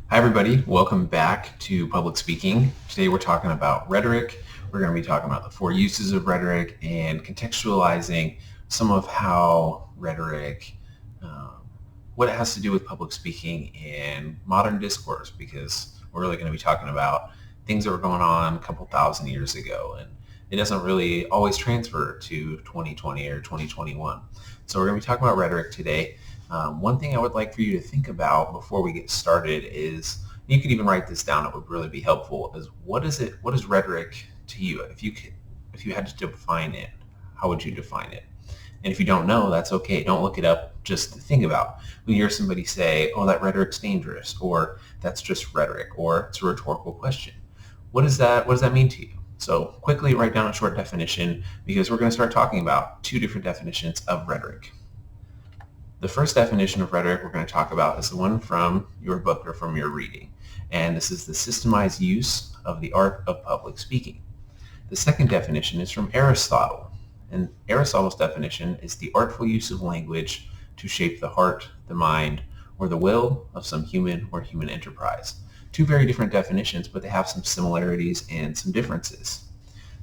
Hi everybody, welcome back to Public Speaking. Today we're talking about rhetoric. We're going to be talking about the four uses of rhetoric and contextualizing some of how rhetoric, what it has to do with public speaking in modern discourse, because we're really going to be talking about things that were going on a couple thousand years ago, and it doesn't really always transfer to 2020 or 2021. So we're going to be talking about rhetoric today. One thing I would like for you to think about before we get started is, you could even write this down, it would really be helpful, is what is rhetoric to you? If you had to define it, how would you define it? And if you don't know, that's okay. Don't look it up. Just think about when you hear somebody say, oh, that rhetoric's dangerous, or that's just rhetoric, or it's a rhetorical question. What does that mean to you? So quickly write down a short definition, because we're going to start talking about two different definitions of rhetoric. The first definition of rhetoric we're going to talk about is the one from your book or from your reading, and this is the systemized use of the art of public speaking. The second definition is from Aristotle, and Aristotle's definition is the artful use of language to shape the heart, the mind, or the will of some human or human enterprise. Two very different definitions, but they have some similarities and some differences.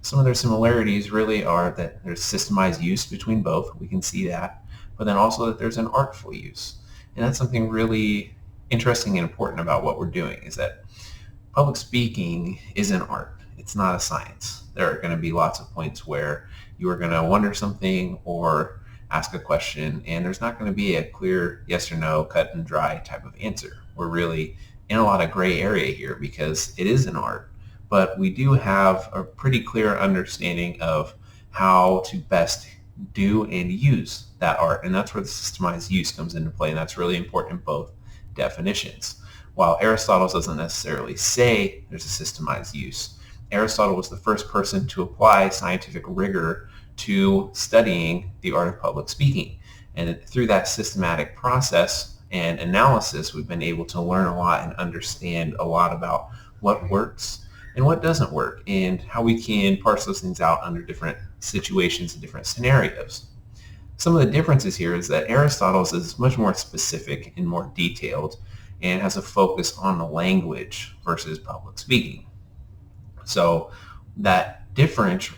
Some of their similarities really are that there's systemized use between both. We can see that. But then also that there's an artful use. And that's something really interesting and important about what we're doing, is that public speaking is an art. It's not a science. There are going to be lots of points where you are going to wonder something or ask a question, and there's not going to be a clear yes or no, cut and dry type of answer. We're really in a lot of gray area here because it is an art, but we do have a pretty clear understanding of how to best do and use that art, and that's where the systemized use comes into play, and that's really important in both definitions. While Aristotle doesn't necessarily say there's a systemized use, Aristotle was the first person to apply scientific rigor to studying the art of public speaking, and through that systematic process and analysis, we've been able to learn a lot and understand a lot about what works and what doesn't work, and how we can parse those things out under different situations and different scenarios. Some of the differences here is that Aristotle's is much more specific and more detailed and has a focus on the language versus public speaking. So that difference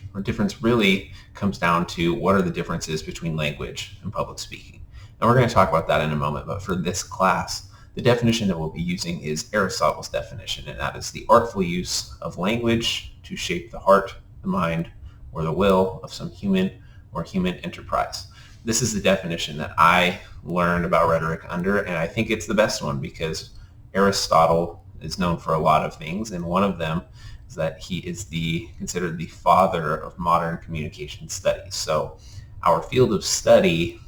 really comes down to what are the differences between language and public speaking. And we're going to talk about that in a moment, but for this class, the definition that we'll be using is Aristotle's definition, and that is the artful use of language to shape the heart, the mind, or the will of some human or human enterprise. This is the definition that I learned about rhetoric under, and I think it's the best one because Aristotle is known for a lot of things, and one of them is that he is considered the father of modern communication studies. So our field of study,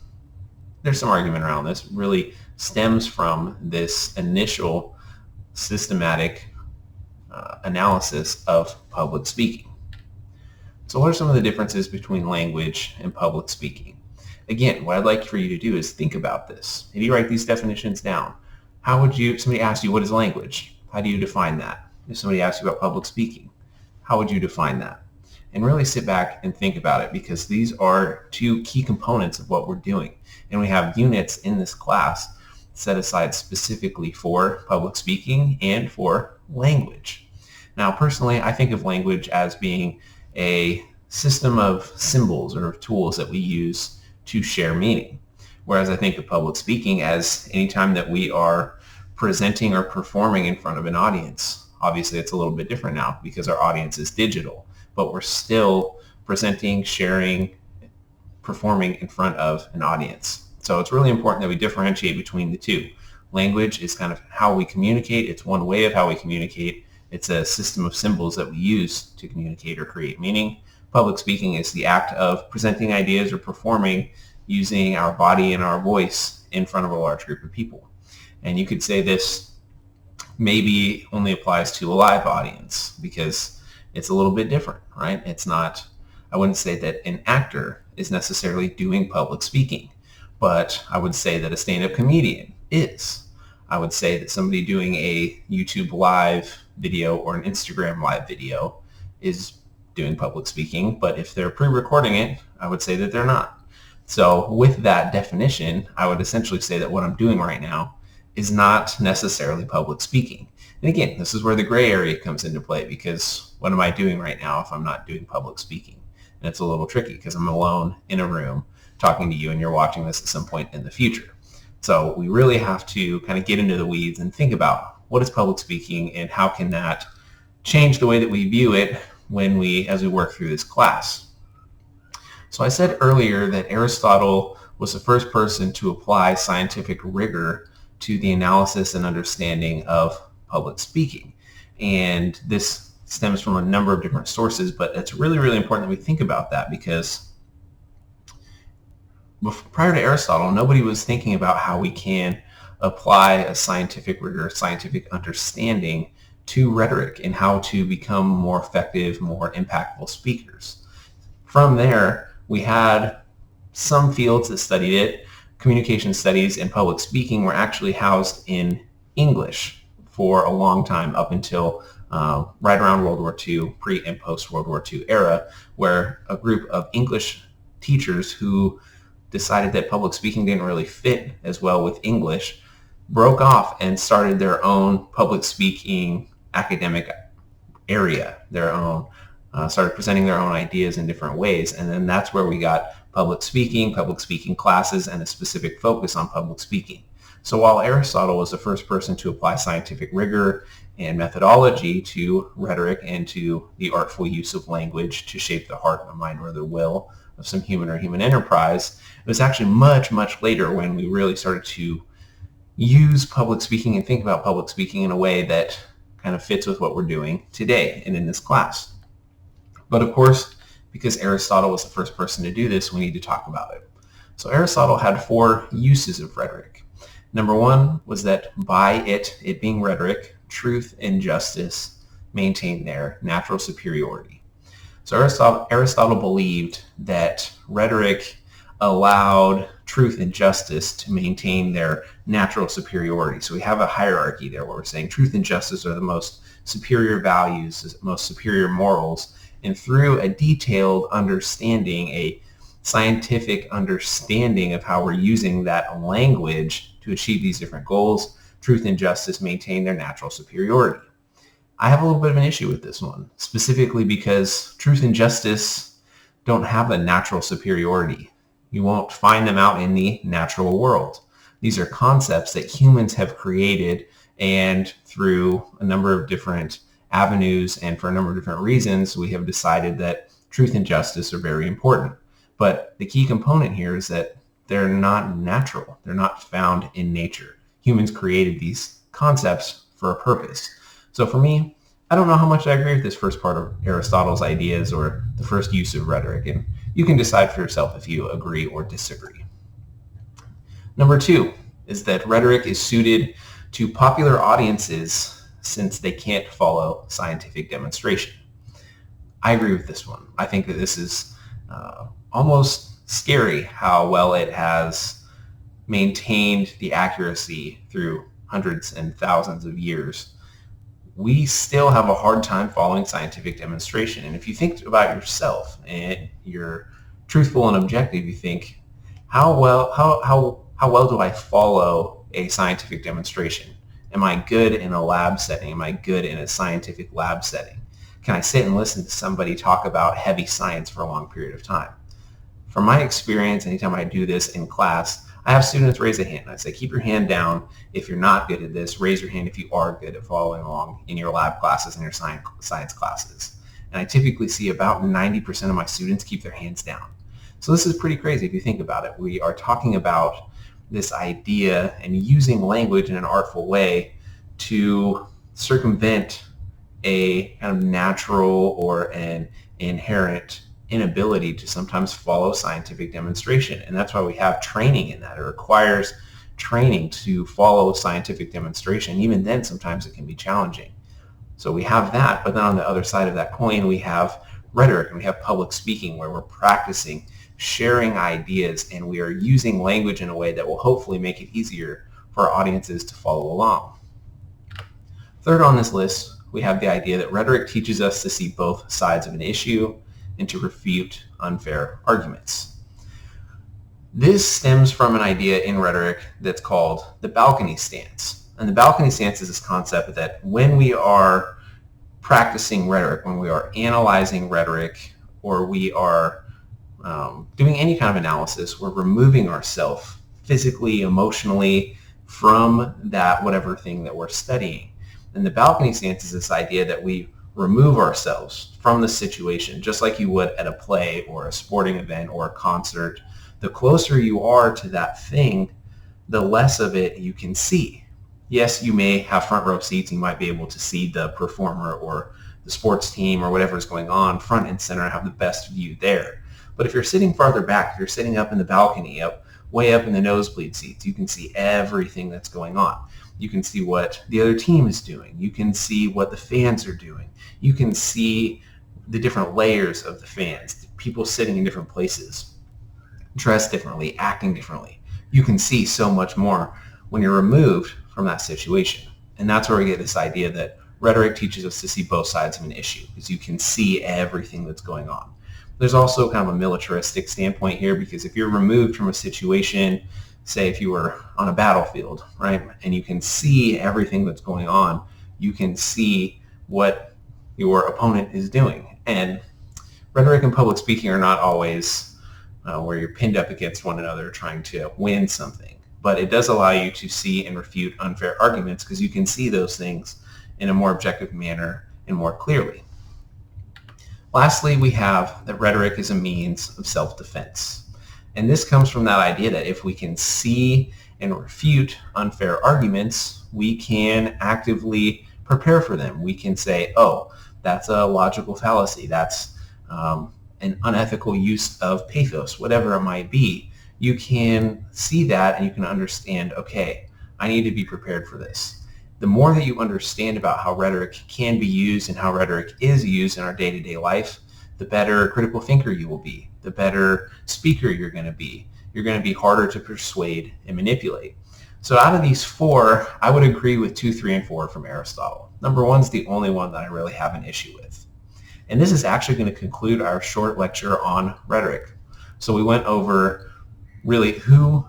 there's some argument around this, really stems from this initial systematic analysis of public speaking. So what are some of the differences between language and public speaking? Again, what I'd like for you to do is think about this. If you write these definitions down, somebody asks you, what is language? How do you define that? If somebody asks you about public speaking, how would you define that? And really sit back and think about it, because these are two key components of what we're doing. And we have units in this class set aside specifically for public speaking and for language. Now, personally, I think of language as being a system of symbols or tools that we use to share meaning, whereas I think of public speaking as any time that we are presenting or performing in front of an audience. Obviously, it's a little bit different now because our audience is digital, but we're still presenting, sharing, performing in front of an audience. So it's really important that we differentiate between the two. Language is kind of how we communicate. It's one way of how we communicate. It's a system of symbols that we use to communicate or create meaning. Public speaking is the act of presenting ideas or performing using our body and our voice in front of a large group of people. And you could say this maybe only applies to a live audience because it's a little bit different, right? I wouldn't say that an actor is necessarily doing public speaking, but I would say that a stand-up comedian is. I would say that somebody doing a YouTube live video or an Instagram live video is doing public speaking, but if they're pre-recording it, I would say that they're not. So with that definition, I would essentially say that what I'm doing right now is not necessarily public speaking. And again, this is where the gray area comes into play, because what am I doing right now if I'm not doing public speaking? And it's a little tricky because I'm alone in a room talking to you and you're watching this at some point in the future. So we really have to kind of get into the weeds and think about what is public speaking and how can that change the way that we view it as we work through this class. So I said earlier that Aristotle was the first person to apply scientific rigor to the analysis and understanding of public speaking. And this stems from a number of different sources, but it's really, really important that we think about that, because prior to Aristotle, nobody was thinking about how we can apply a scientific rigor, scientific understanding to rhetoric and how to become more effective, more impactful speakers. From there, we had some fields that studied it. Communication studies and public speaking were actually housed in English for a long time, up until right around World War II, pre and post World War II era, where a group of English teachers who decided that public speaking didn't really fit as well with English broke off and started their own public speaking academic area, started presenting their own ideas in different ways. And then that's where we got public speaking classes, and a specific focus on public speaking. So while Aristotle was the first person to apply scientific rigor and methodology to rhetoric and to the artful use of language to shape the heart, the mind, or the will of some human or human enterprise, it was actually much, much later when we really started to use public speaking and think about public speaking in a way that kind of fits with what we're doing today and in this class. But of course, because Aristotle was the first person to do this, we need to talk about it. So Aristotle had 4 uses of rhetoric. Number 1 was that by it being rhetoric, truth and justice maintain their natural superiority. So Aristotle believed that rhetoric allowed truth and justice to maintain their natural superiority. So we have a hierarchy there where we're saying truth and justice are the most superior values, the most superior morals, and through a detailed understanding, a scientific understanding of how we're using that language to achieve these different goals, truth and justice maintain their natural superiority. I have a little bit of an issue with this one, specifically because truth and justice don't have a natural superiority. You won't find them out in the natural world. These are concepts that humans have created, and through a number of different avenues and for a number of different reasons, we have decided that truth and justice are very important. But the key component here is that they're not natural. They're not found in nature. Humans created these concepts for a purpose. So for me, I don't know how much I agree with this first part of Aristotle's ideas or the first use of rhetoric, and you can decide for yourself if you agree or disagree. Number 2 is that rhetoric is suited to popular audiences since they can't follow scientific demonstration. I agree with this one. I think that this is almost scary how well it has maintained the accuracy through hundreds and thousands of years. We still have a hard time following scientific demonstration. And if you think about yourself and you're truthful and objective, you think, how well do I follow a scientific demonstration? Am I good in a lab setting? Am I good in a scientific lab setting? Can I sit and listen to somebody talk about heavy science for a long period of time? From my experience, anytime I do this in class, I have students raise a hand. I say, keep your hand down if you're not good at this. Raise your hand if you are good at following along in your lab classes and your science classes. And I typically see about 90% of my students keep their hands down. So this is pretty crazy if you think about it. We are talking about this idea and using language in an artful way to circumvent a kind of natural or an inherent inability to sometimes follow scientific demonstration. And that's why we have training in that. It requires training to follow scientific demonstration. Even then, sometimes it can be challenging. So we have that, but then on the other side of that coin, we have rhetoric and we have public speaking where we're practicing sharing ideas and we are using language in a way that will hopefully make it easier for our audiences to follow along. Third on this list, we have the idea that rhetoric teaches us to see both sides of an issue and to refute unfair arguments. This stems from an idea in rhetoric that's called the balcony stance. And the balcony stance is this concept that when we are practicing rhetoric, when we are analyzing rhetoric, or we are doing any kind of analysis, we're removing ourselves physically, emotionally from that whatever thing that we're studying. And the balcony stance is this idea that we remove ourselves from the situation, just like you would at a play or a sporting event or a concert. The closer you are to that thing, the less of it you can see. Yes, you may have front row seats. You might be able to see the performer or the sports team or whatever is going on front and center and have the best view there. But if you're sitting farther back, if you're sitting up in the balcony, way up in the nosebleed seats, you can see everything that's going on. You can see what the other team is doing. You can see what the fans are doing. You can see the different layers of the fans, people sitting in different places, dressed differently, acting differently. You can see so much more when you're removed from that situation. And that's where we get this idea that rhetoric teaches us to see both sides of an issue, because you can see everything that's going on. There's also kind of a militaristic standpoint here, because if you're removed from a situation, say if you were on a battlefield, right, and you can see everything that's going on, you can see what your opponent is doing. And rhetoric and public speaking are not always where you're pinned up against one another trying to win something. But it does allow you to see and refute unfair arguments, because you can see those things in a more objective manner and more clearly. Lastly, we have that rhetoric is a means of self-defense. And this comes from that idea that if we can see and refute unfair arguments, we can actively prepare for them. We can say, oh, that's a logical fallacy. That's an unethical use of pathos, whatever it might be. You can see that and you can understand, okay, I need to be prepared for this. The more that you understand about how rhetoric can be used and how rhetoric is used in our day-to-day life, the better critical thinker you will be, the better speaker you're going to be. You're going to be harder to persuade and manipulate. So out of these four, I would agree with 2, 3, and 4 from Aristotle. Number 1 is the only one that I really have an issue with. And this is actually going to conclude our short lecture on rhetoric. So we went over really who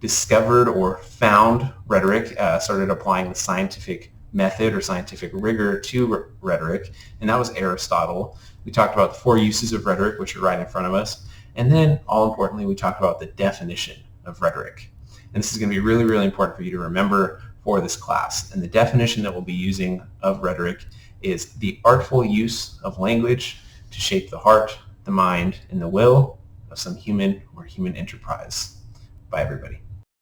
discovered or found rhetoric, started applying the scientific method or scientific rigor to rhetoric, and that was Aristotle. We talked about the 4 uses of rhetoric, which are right in front of us. And then, all importantly, we talked about the definition of rhetoric. And this is going to be really, really important for you to remember for this class. And the definition that we'll be using of rhetoric is the artful use of language to shape the heart, the mind, and the will of some human or human enterprise. Bye, everybody.